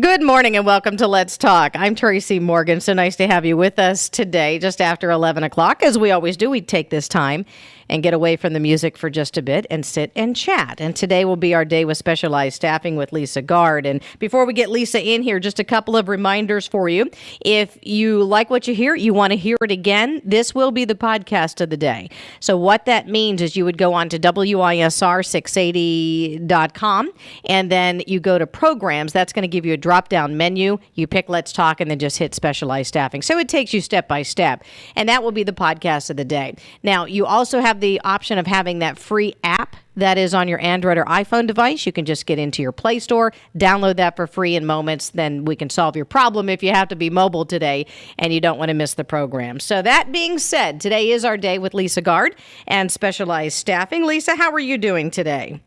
Good morning and welcome to Let's Talk. I'm Tracy Morgan. So nice to have you with us today, just after 11 o'clock. As we always do, we take this time and get away from the music for just a bit and sit and chat. And today will be our day with specialized staffing with Lisa Gard. And before we get Lisa in here, just a couple of reminders for you. If you like what you hear, you want to hear it again, this will be the podcast of the day. So what that means is you would go on to WISR680.com and then you go to programs. That's going to give you a drop-down menu. You pick Let's Talk and then just hit specialized staffing. So it takes you step by step. And that will be the podcast of the day. Now, you also have the option of having that free app that is on your Android or iPhone device. You can just get into your Play Store, download that for free in moments. Then we can solve your problem if you have to be mobile today and you don't want to miss the program. So that being said, today is our day with Lisa Gard and specialized staffing. Lisa, how are you doing today?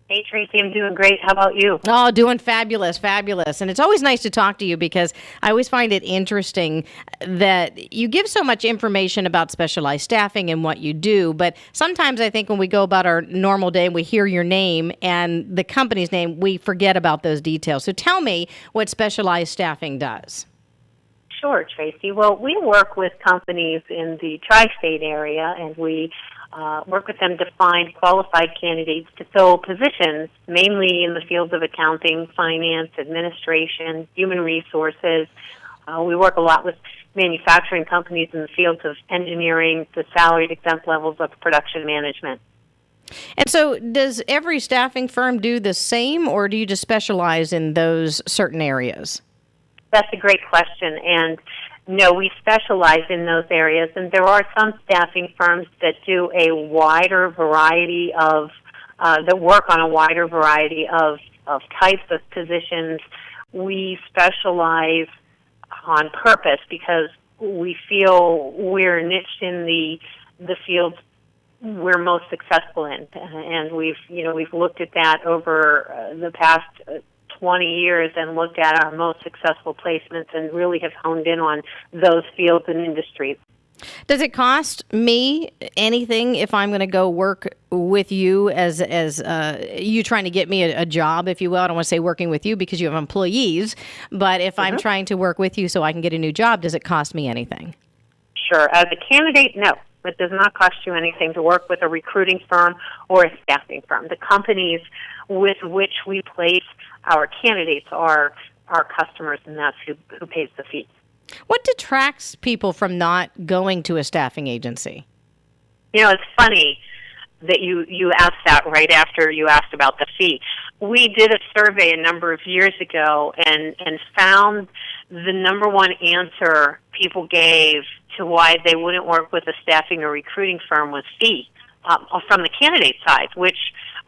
Hey, Tracy, I'm doing great. How about you? Oh, doing fabulous, fabulous. And it's always nice to talk to you because I always find it interesting that you give so much information about specialized staffing and what you do. But sometimes I think when we go about our normal day and we hear your name and the company's name, we forget about those details. So tell me what specialized staffing does. Sure, Tracy. Well, we work with companies in the tri-state area, and we work with them to find qualified candidates to fill positions, mainly in the fields of accounting, finance, administration, human resources. We work a lot with manufacturing companies in the fields of engineering, the salaried exempt levels of production management. And so does every staffing firm do the same, or do you just specialize in those certain areas? That's a great question, and no, we specialize in those areas, and there are some staffing firms that do a wider variety of, that work on a wider variety of types of positions. We specialize on purpose because we feel we're niched in the fields we're most successful in, and we've looked at that over the past 20 years and looked at our most successful placements and really have honed in on those fields and industries. Does it cost me anything if I'm going to go work with you as you trying to get me a job, if you will? I don't want to say working with you because you have employees, but if I'm trying to work with you so I can get a new job, does it cost me anything? Sure. As a candidate, no. It does not cost you anything to work with a recruiting firm or a staffing firm. The companies with which we place our candidates are our customers, and that's who pays the fee. What detracts people from not going to a staffing agency? You know, it's funny that you asked that right after you asked about the fee. We did a survey a number of years ago and found the number one answer people gave to why they wouldn't work with a staffing or recruiting firm was fee from the candidate side, which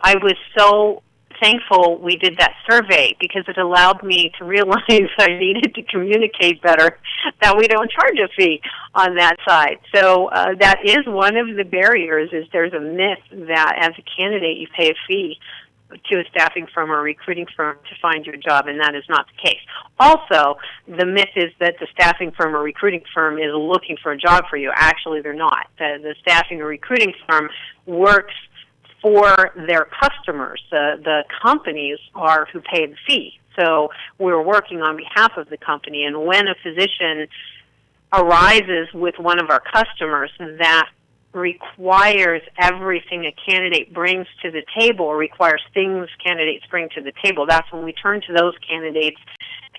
I was so thankful we did that survey because it allowed me to realize I needed to communicate better that we don't charge a fee on that side. So that is one of the barriers, is there's a myth that as a candidate you pay a fee to a staffing firm or a recruiting firm to find you a job, and that is not the case. Also, the myth is that the staffing firm or recruiting firm is looking for a job for you. Actually, they're not. The staffing or recruiting firm works for their customers. The companies are who pay the fee. So we're working on behalf of the company, and when a position arises with one of our customers that requires everything a candidate brings to the table, or requires things candidates bring to the table, that's when we turn to those candidates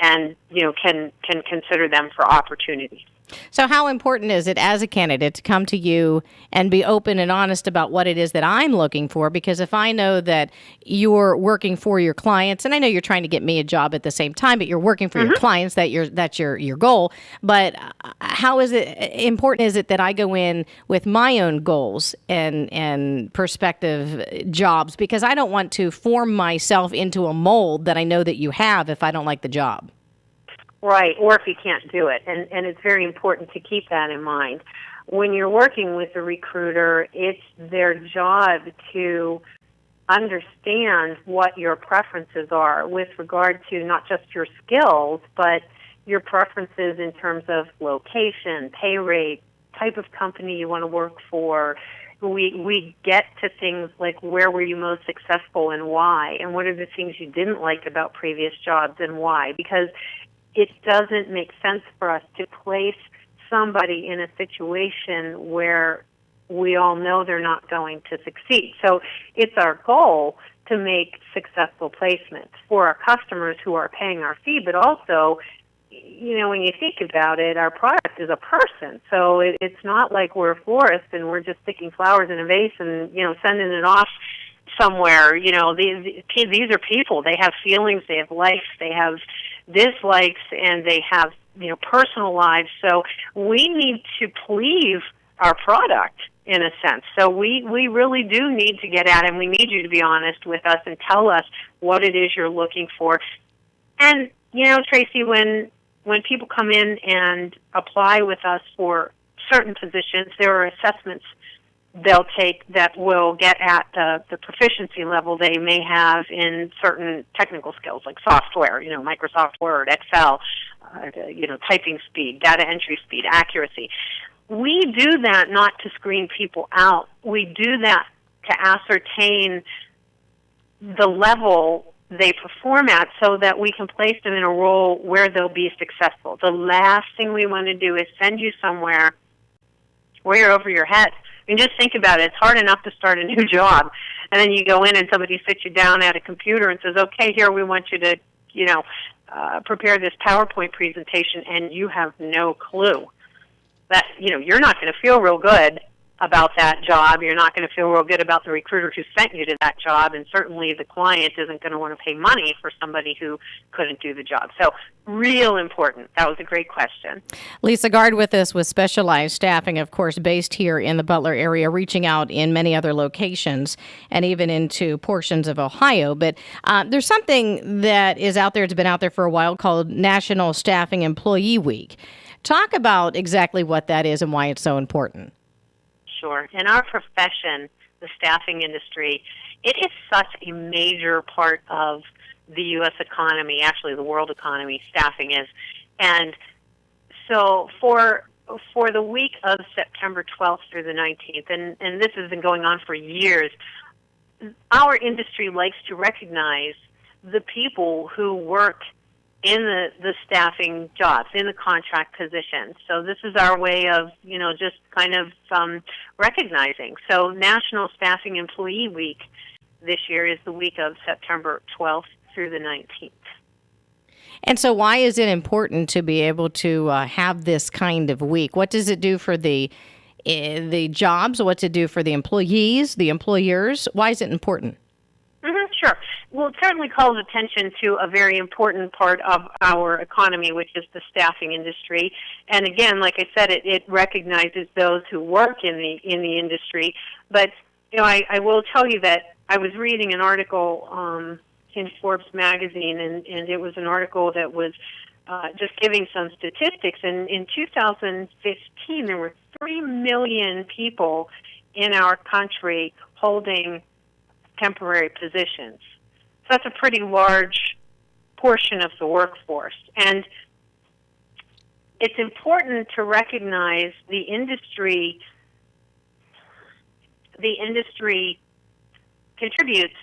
and can consider them for opportunities. So how important is it as a candidate to come to you and be open and honest about what it is that I'm looking for? Because if I know that you're working for your clients, and I know you're trying to get me a job at the same time, but you're working for your clients, that's your goal. But how is it important is it that I go in with my own goals and perspective jobs? Because I don't want to form myself into a mold that I know that you have if I don't like the job. Right, or if you can't do it. And it's very important to keep that in mind. When you're working with a recruiter, it's their job to understand what your preferences are with regard to not just your skills, but your preferences in terms of location, pay rate, type of company you want to work for, we get to things like, where were you most successful and why, and what are the things you didn't like about previous jobs and why, because it doesn't make sense for us to place somebody in a situation where we all know they're not going to succeed. So it's our goal to make successful placements for our customers who are paying our fee, but also, when you think about it, our product is a person. So it's not like we're a florist and we're just sticking flowers in a vase and, sending it off somewhere. These are people. They have feelings, they have likes, they have dislikes, and they have, personal lives. So we need to please our product, in a sense. So we really do need to get at it, and we need you to be honest with us and tell us what it is you're looking for. And, Tracy, when people come in and apply with us for certain positions, there are assessments they'll take that will get at the proficiency level they may have in certain technical skills like software, Microsoft Word, Excel, typing speed, data entry speed, accuracy. We do that not to screen people out. We do that to ascertain the level they perform at so that we can place them in a role where they'll be successful. The last thing we want to do is send you somewhere where you're over your head. I mean, just think about it. It's hard enough to start a new job, and then you go in and somebody sits you down at a computer and says, okay, here, we want you to, prepare this PowerPoint presentation, and you have no clue. That, you're not going to feel real good about that job. You're not going to feel real good about the recruiter who sent you to that job, and certainly the client isn't going to want to pay money for somebody who couldn't do the job. So real important. That was a great question. Lisa Gard with us with Specialized Staffing, of course, based here in the Butler area, reaching out in many other locations and even into portions of Ohio. But there's something that is out there, it's been out there for a while, called National Staffing Employee Week. Talk about exactly what that is and why it's so important. Sure. In our profession, the staffing industry, it is such a major part of the U.S. economy, actually the world economy, staffing is. And so for the week of September 12th through the 19th, and this has been going on for years, our industry likes to recognize the people who work in the staffing jobs, in the contract positions. So this is our way of, just kind of recognizing. So National Staffing Employee Week this year is the week of September 12th through the 19th. And so why is it important to be able to have this kind of week? What does it do for the jobs? What's it do for the employees, the employers? Why is it important? Sure. Well, it certainly calls attention to a very important part of our economy, which is the staffing industry. And again, like I said, it recognizes those who work in the industry. But I will tell you that I was reading an article in Forbes magazine, and it was an article that was just giving some statistics. And in 2015, there were 3 million people in our country holding temporary positions. So that's a pretty large portion of the workforce. And it's important to recognize the industry contributes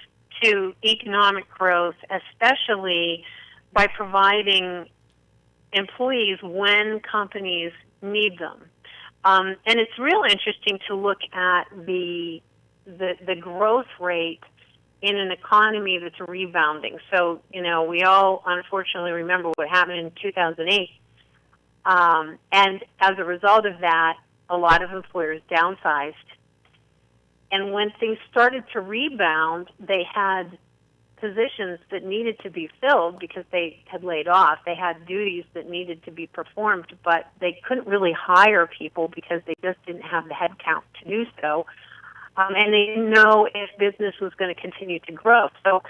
to economic growth, especially by providing employees when companies need them. And it's real interesting to look at the growth rate in an economy that's rebounding. So, we all unfortunately remember what happened in 2008. And as a result of that, a lot of employers downsized. And when things started to rebound, they had positions that needed to be filled because they had laid off. They had duties that needed to be performed, but they couldn't really hire people because they just didn't have the headcount to do so. And they didn't know if business was going to continue to grow. So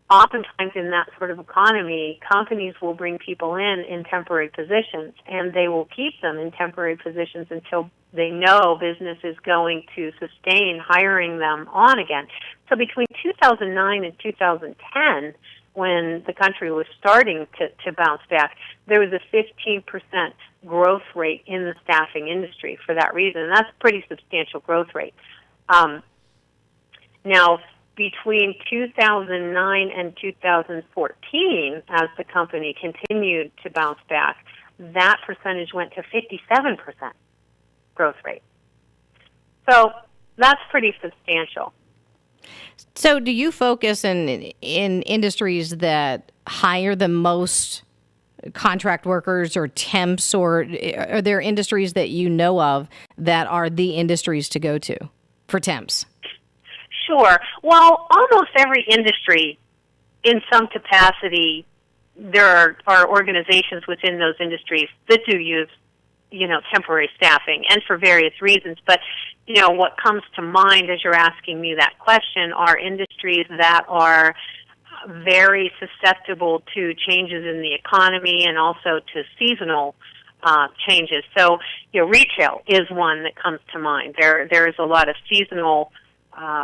oftentimes in that sort of economy, companies will bring people in temporary positions, and they will keep them in temporary positions until they know business is going to sustain hiring them on again. So between 2009 and 2010, when the country was starting to bounce back, there was a 15% growth rate in the staffing industry for that reason. And that's a pretty substantial growth rate. Now, between 2009 and 2014, as the company continued to bounce back, that percentage went to 57% growth rate. So that's pretty substantial. So do you focus in industries that hire the most contract workers or temps, or are there industries that you know of that are the industries to go to for temps? Sure. Well, almost every industry, in some capacity, there are organizations within those industries that do use, temporary staffing, and for various reasons. But, what comes to mind as you're asking me that question are industries that are very susceptible to changes in the economy and also to seasonal changes. So, retail is one that comes to mind. There is a lot of seasonal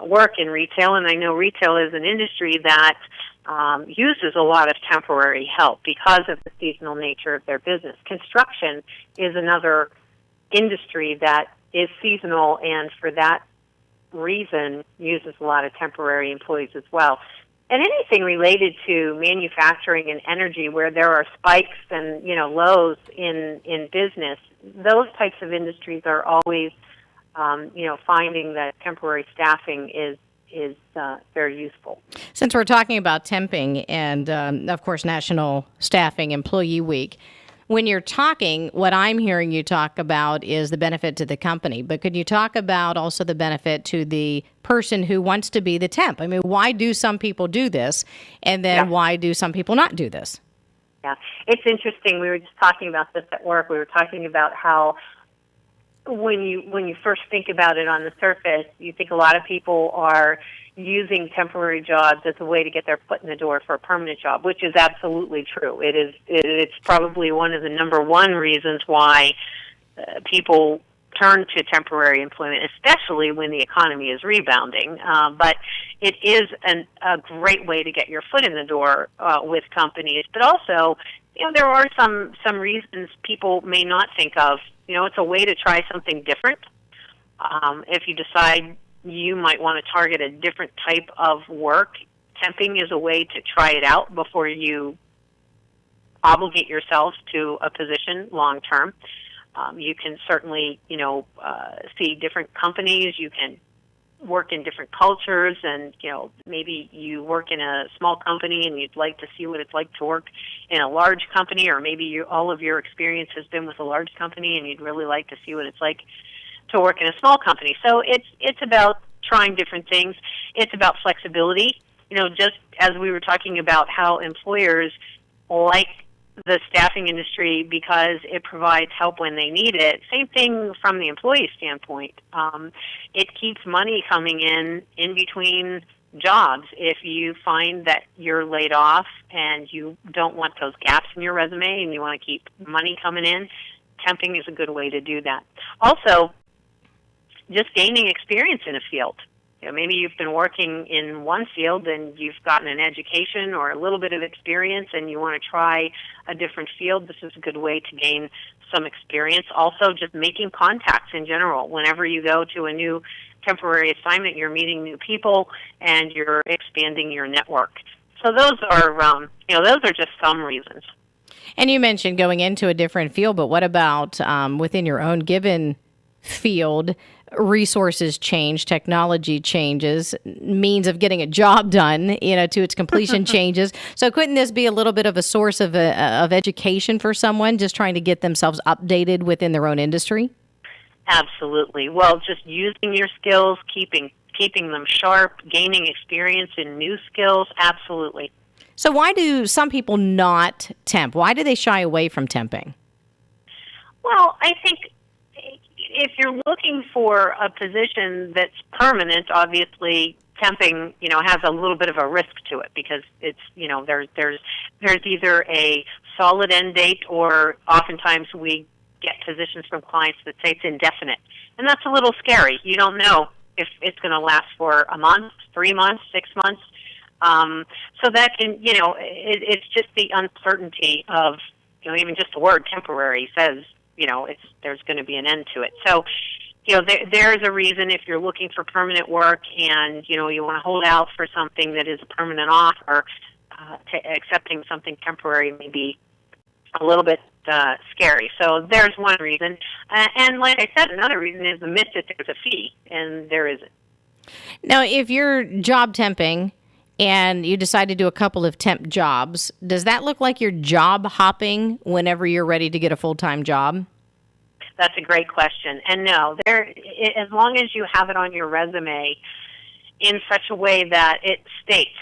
work in retail, and I know retail is an industry that uses a lot of temporary help because of the seasonal nature of their business. Construction is another industry that is seasonal, and for that reason uses a lot of temporary employees as well. And anything related to manufacturing and energy where there are spikes and lows in business, those types of industries are always finding that temporary staffing is very useful. Since we're talking about temping and, of course, National Staffing Employee Week, when you're talking, what I'm hearing you talk about is the benefit to the company. But could you talk about also the benefit to the person who wants to be the temp? I mean, why do some people do this? And then why do some people not do this? Yeah, it's interesting. We were just talking about this at work. We were talking about how when you first think about it on the surface, you think a lot of people are using temporary jobs as a way to get their foot in the door for a permanent job, which is absolutely true. It's probably one of the number one reasons why people turn to temporary employment, especially when the economy is rebounding. But it is a great way to get your foot in the door with companies. But also, there are some reasons people may not think of. It's a way to try something different. If you decide you might want to target a different type of work, temping is a way to try it out before you obligate yourselves to a position long term. You can certainly, see different companies. You can work in different cultures, and maybe you work in a small company and you'd like to see what it's like to work in a large company, or maybe all of your experience has been with a large company and you'd really like to see what it's like to work in a small company. So it's about trying different things. It's about flexibility. Just as we were talking about how employers like the staffing industry because it provides help when they need it. Same thing from the employee standpoint. It keeps money coming in between jobs. If you find that you're laid off and you don't want those gaps in your resume and you want to keep money coming in, temping is a good way to do that. Also, just gaining experience in a field. Maybe you've been working in one field and you've gotten an education or a little bit of experience and you want to try a different field. This is a good way to gain some experience. Also, just making contacts in general. Whenever you go to a new temporary assignment, you're meeting new people and you're expanding your network. So those are just some reasons. And you mentioned going into a different field, but what about within your own given field? Resources change, technology changes, means of getting a job done, to its completion changes. So couldn't this be a little bit of a source of education for someone just trying to get themselves updated within their own industry? Absolutely. Well, just using your skills, keeping them sharp, gaining experience in new skills, absolutely. So why do some people not temp? Why do they shy away from temping? Well, I think if you're looking for a position that's permanent, obviously temping, has a little bit of a risk to it because it's, there's either a solid end date or oftentimes we get positions from clients that say it's indefinite. And that's a little scary. You don't know if it's going to last for a month, 3 months, 6 months. So that can, it's just the uncertainty of, even just the word temporary says, there's going to be an end to it. So there's a reason if you're looking for permanent work and, you want to hold out for something that is a permanent offer, accepting something temporary may be a little bit scary. So there's one reason. And like I said, another reason is the myth that there's a fee, and there isn't. Now, if you're job temping and you decide to do a couple of temp jobs, does that look like you're job hopping whenever you're ready to get a full-time job? That's a great question. And no, as long as you have it on your resume in such a way that it states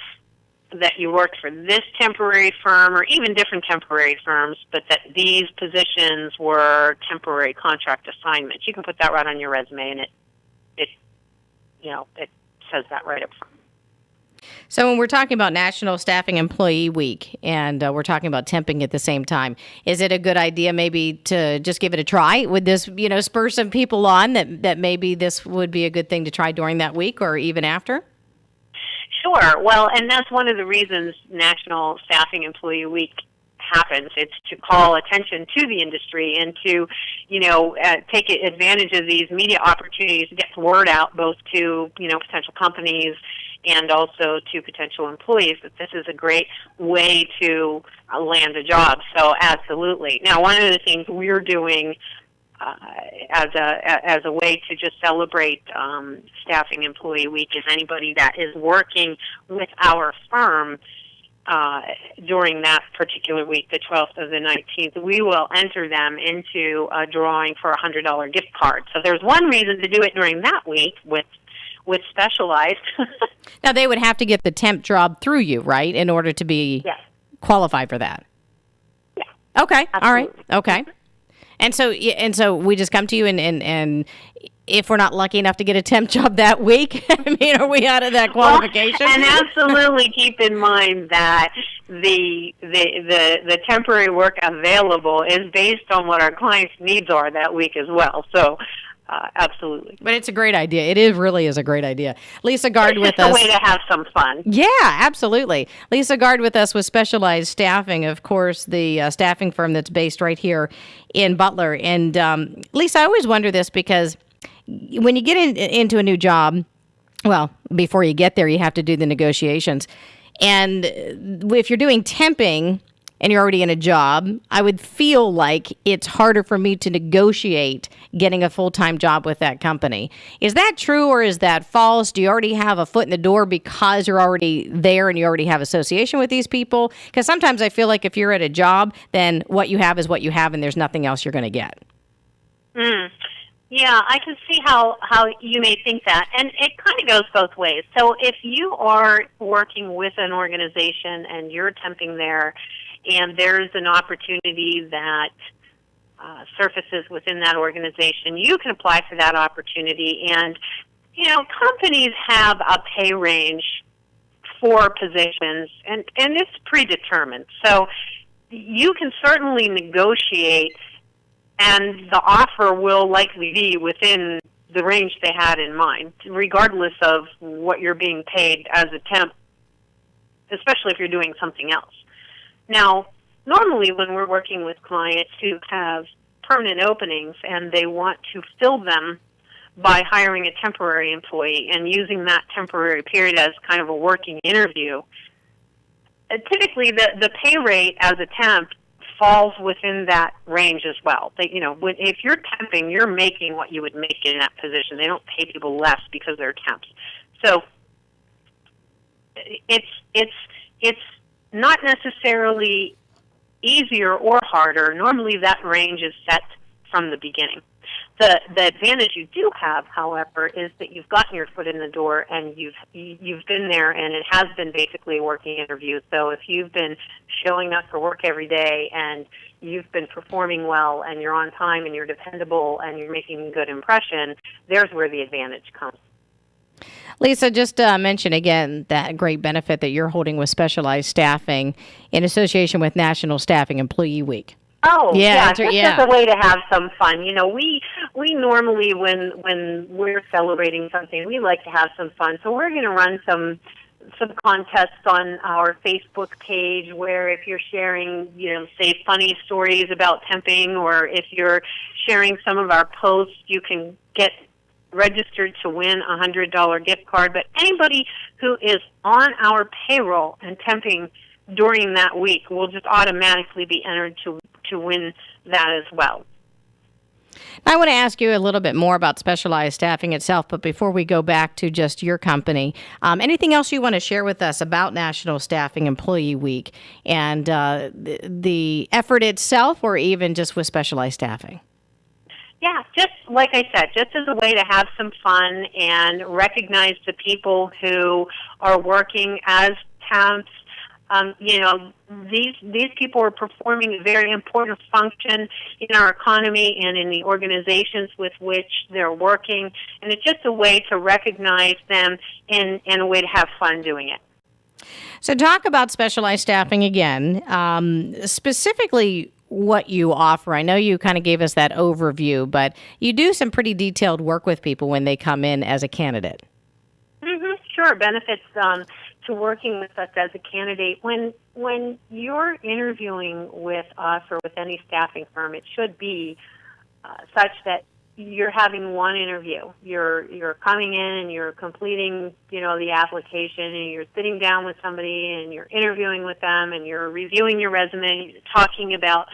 that you worked for this temporary firm or even different temporary firms, but that these positions were temporary contract assignments, you can put that right on your resume, and it says that right up front. So when we're talking about National Staffing Employee Week and we're talking about temping at the same time, is it a good idea maybe to just give it a try? Would this, spur some people on that maybe this would be a good thing to try during that week or even after? Sure. Well, and that's one of the reasons National Staffing Employee Week happens. It's to call attention to the industry and to, take advantage of these media opportunities to get the word out both to, potential companies and also to potential employees that this is a great way to land a job. So absolutely. Now, one of the things we're doing as a way to just celebrate Staffing Employee Week is anybody that is working with our firm during that particular week, the 12th or the 19th, we will enter them into a drawing for a $100 gift card. So there's one reason to do it during that week with Specialized. Now, they would have to get the temp job through you, right, in order to be qualified for that? Yeah. Okay. Absolutely. All right. Okay. And so we just come to you and if we're not lucky enough to get a temp job that week, are we out of that qualification? Well, and absolutely keep in mind that the temporary work available is based on what our clients' needs are that week as well. So, absolutely. But it's a great idea. It really is a great idea. Lisa Gard with us. It's a way to have some fun. Yeah, absolutely. Lisa Gard with us with Specialized Staffing, of course, the staffing firm that's based right here in Butler. And Lisa, I always wonder this because when you get into a new job, well, before you get there, you have to do the negotiations. And if you're doing temping and you're already in a job, I would feel like it's harder for me to negotiate getting a full-time job with that company. Is that true or is that false? Do you already have a foot in the door because you're already there and you already have association with these people? Because sometimes I feel like if you're at a job, then what you have is what you have and there's nothing else you're going to get. Yeah, I can see how you may think that. And it kind of goes both ways. So if you are working with an organization and you're temping there and there's an opportunity that surfaces within that organization, you can apply for that opportunity. And, companies have a pay range for positions, and it's predetermined. So you can certainly negotiate, and the offer will likely be within the range they had in mind, regardless of what you're being paid as a temp, especially if you're doing something else. Now, normally when we're working with clients who have permanent openings and they want to fill them by hiring a temporary employee and using that temporary period as kind of a working interview, typically the pay rate as a temp falls within that range as well. If you're temping, you're making what you would make in that position. They don't pay people less because they're temps. So it's not necessarily easier or harder. Normally that range is set from the beginning. The advantage you do have, however, is that you've gotten your foot in the door and you've been there, and it has been basically a working interview. So if you've been showing up for work every day and you've been performing well and you're on time and you're dependable and you're making a good impression, there's where the advantage comes. Lisa, just mention again that great benefit that you're holding with Specialized Staffing in association with National Staffing Employee Week. Oh, yeah, just as a way to have some fun. We normally, when we're celebrating something, we like to have some fun. So we're going to run some contests on our Facebook page where if you're sharing, say, funny stories about temping, or if you're sharing some of our posts, you can get registered to win a $100 gift card, but anybody who is on our payroll and temping during that week will just automatically be entered to win that as well. I want to ask you a little bit more about Specialized Staffing itself, but before we go back to just your company, anything else you want to share with us about National Staffing Employee Week and the effort itself, or even just with Specialized Staffing? Yeah, just like I said, just as a way to have some fun and recognize the people who are working as temps. These people are performing a very important function in our economy and in the organizations with which they're working, and it's just a way to recognize them and a way to have fun doing it. So talk about Specialized Staffing again, specifically what you offer. I know you kind of gave us that overview, but you do some pretty detailed work with people when they come in as a candidate. Mm-hmm, sure. Benefits to working with us as a candidate. When you're interviewing with us or with any staffing firm, it should be such that you're having one interview. You're coming in and you're completing, the application, and you're sitting down with somebody and you're interviewing with them and you're reviewing your resume, you're talking about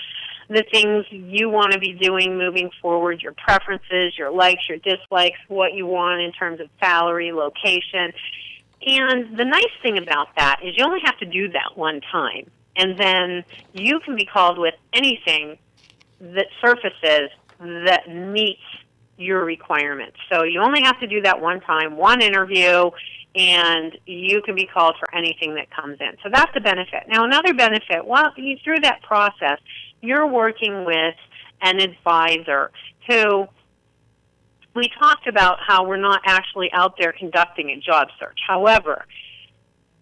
the things you want to be doing moving forward, your preferences, your likes, your dislikes, what you want in terms of salary, location. And the nice thing about that is you only have to do that one time, and then you can be called with anything that surfaces that meets your requirements. So you only have to do that one time, one interview, and you can be called for anything that comes in. So that's a benefit. Now, another benefit, through that process, you're working with an advisor who, we talked about how we're not actually out there conducting a job search. However,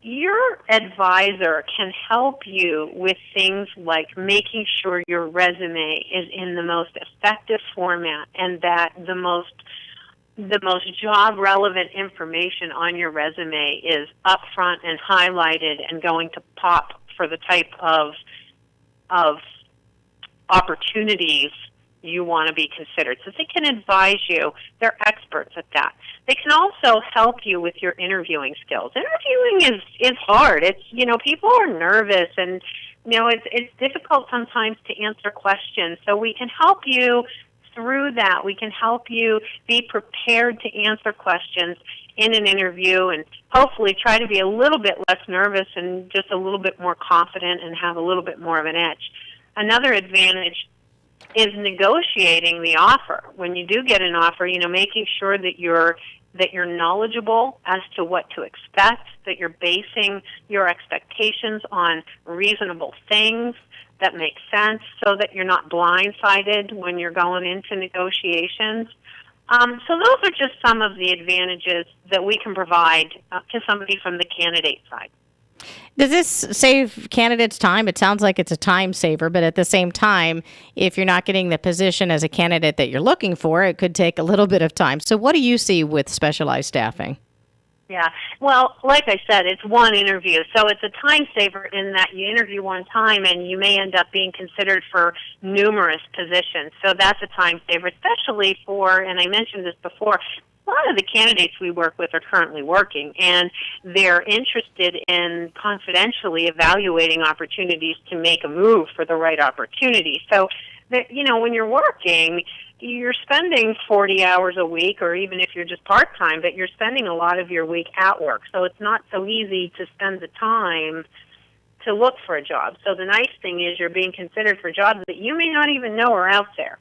your advisor can help you with things like making sure your resume is in the most effective format and that the most job relevant information on your resume is upfront and highlighted and going to pop for the type of opportunities you want to be considered. So they can advise you. They're experts at that. They can also help you with your interviewing skills. Interviewing is hard. It's, people are nervous and, it's difficult sometimes to answer questions. So we can help you through that. We can help you be prepared to answer questions in an interview and hopefully try to be a little bit less nervous and just a little bit more confident and have a little bit more of an edge. Another advantage is negotiating the offer. When you do get an offer, making sure that you're knowledgeable as to what to expect, that you're basing your expectations on reasonable things that make sense so that you're not blindsided when you're going into negotiations. So those are just some of the advantages that we can provide to somebody from the candidate side. Does this save candidates time? It sounds like it's a time saver, but at the same time, if you're not getting the position as a candidate that you're looking for, it could take a little bit of time. So what do you see with Specialized Staffing? Yeah, well, like I said, it's one interview. So it's a time saver in that you interview one time and you may end up being considered for numerous positions. So that's a time saver, especially for, and I mentioned this before, a lot of the candidates we work with are currently working, and they're interested in confidentially evaluating opportunities to make a move for the right opportunity. So, when you're working, you're spending 40 hours a week, or even if you're just part-time, but you're spending a lot of your week at work. So it's not so easy to spend the time to look for a job. So the nice thing is you're being considered for jobs that you may not even know are out there.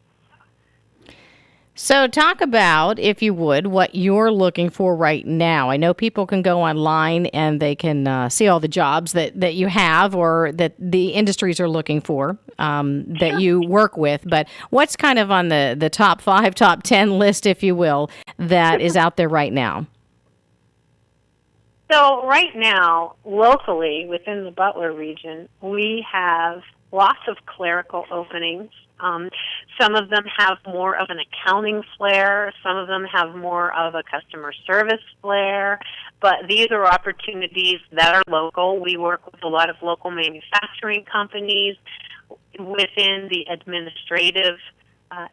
So talk about, if you would, what you're looking for right now. I know people can go online and they can see all the jobs that you have or that the industries are looking for that you work with. But what's kind of on the top 5, top 10 list, if you will, that is out there right now? So right now, locally within the Butler region, we have lots of clerical openings. Some of them have more of an accounting flair. Some of them have more of a customer service flair. But these are opportunities that are local. We work with a lot of local manufacturing companies within the administrative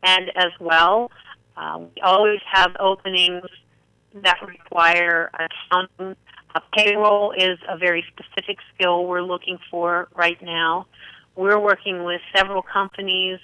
end as well. We always have openings that require accounting. Payroll is a very specific skill we're looking for right now. We're working with several companies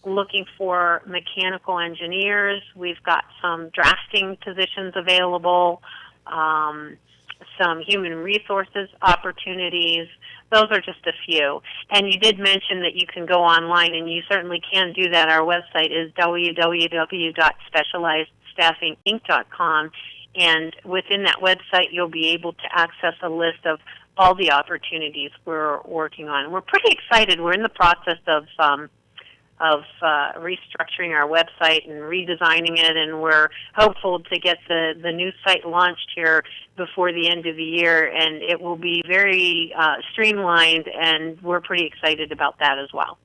looking for mechanical engineers. We've got some drafting positions available, some human resources opportunities. Those are just a few. And you did mention that you can go online, and you certainly can do that. Our website is www.specializedstaffinginc.com. And within that website, you'll be able to access a list of all the opportunities we're working on. We're pretty excited. We're in the process of restructuring our website and redesigning it, and we're hopeful to get the new site launched here before the end of the year, and it will be very streamlined, and we're pretty excited about that as well.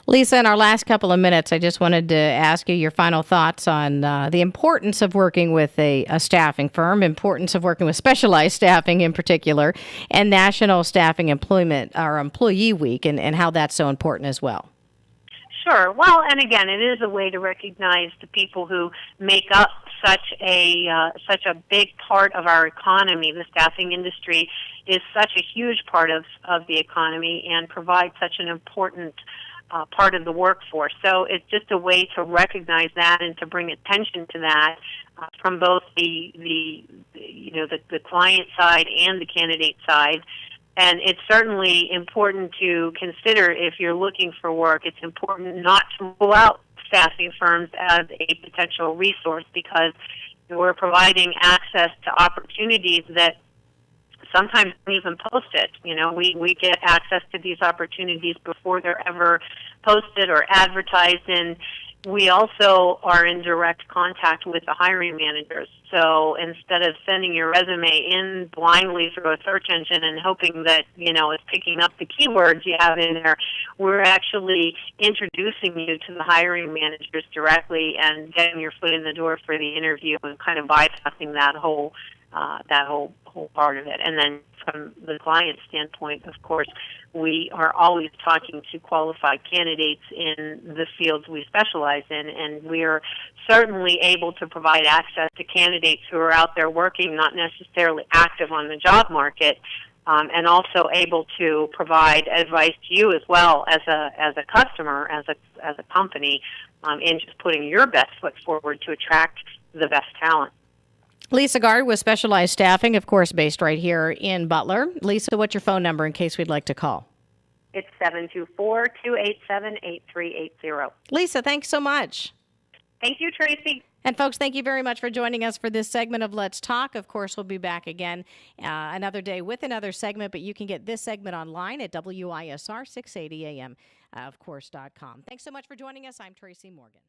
Lisa, in our last couple of minutes, I just wanted to ask you your final thoughts on the importance of working with a staffing firm, importance of working with specialized staffing in particular, and National Staffing Employee Week, and how that's so important as well. Sure. Well, and again, it is a way to recognize the people who make up such a big part of our economy. The staffing industry is such a huge part of the economy and provides such an important part of the workforce. So it's just a way to recognize that and to bring attention to that from both the client side and the candidate side. And it's certainly important to consider if you're looking for work. It's important not to rule out staffing firms as a potential resource, because we're providing access to opportunities that sometimes don't even post it. We get access to these opportunities before they're ever posted or advertised, and we also are in direct contact with the hiring managers. So instead of sending your resume in blindly through a search engine and hoping that, it's picking up the keywords you have in there, we're actually introducing you to the hiring managers directly and getting your foot in the door for the interview and kind of bypassing that whole part of it. And then from the client standpoint, of course, we are always talking to qualified candidates in the fields we specialize in, and we are certainly able to provide access to candidates who are out there working, not necessarily active on the job market, and also able to provide advice to you as well as a customer, as a company, in just putting your best foot forward to attract the best talent. Lisa Gard with Specialized Staffing, of course, based right here in Butler. Lisa, what's your phone number in case we'd like to call? It's 724-287-8380. Lisa, thanks so much. Thank you, Tracy. And folks, thank you very much for joining us for this segment of Let's Talk. Of course, we'll be back again another day with another segment, but you can get this segment online at WISR 680 AM, of course.com. Thanks so much for joining us. I'm Tracy Morgan.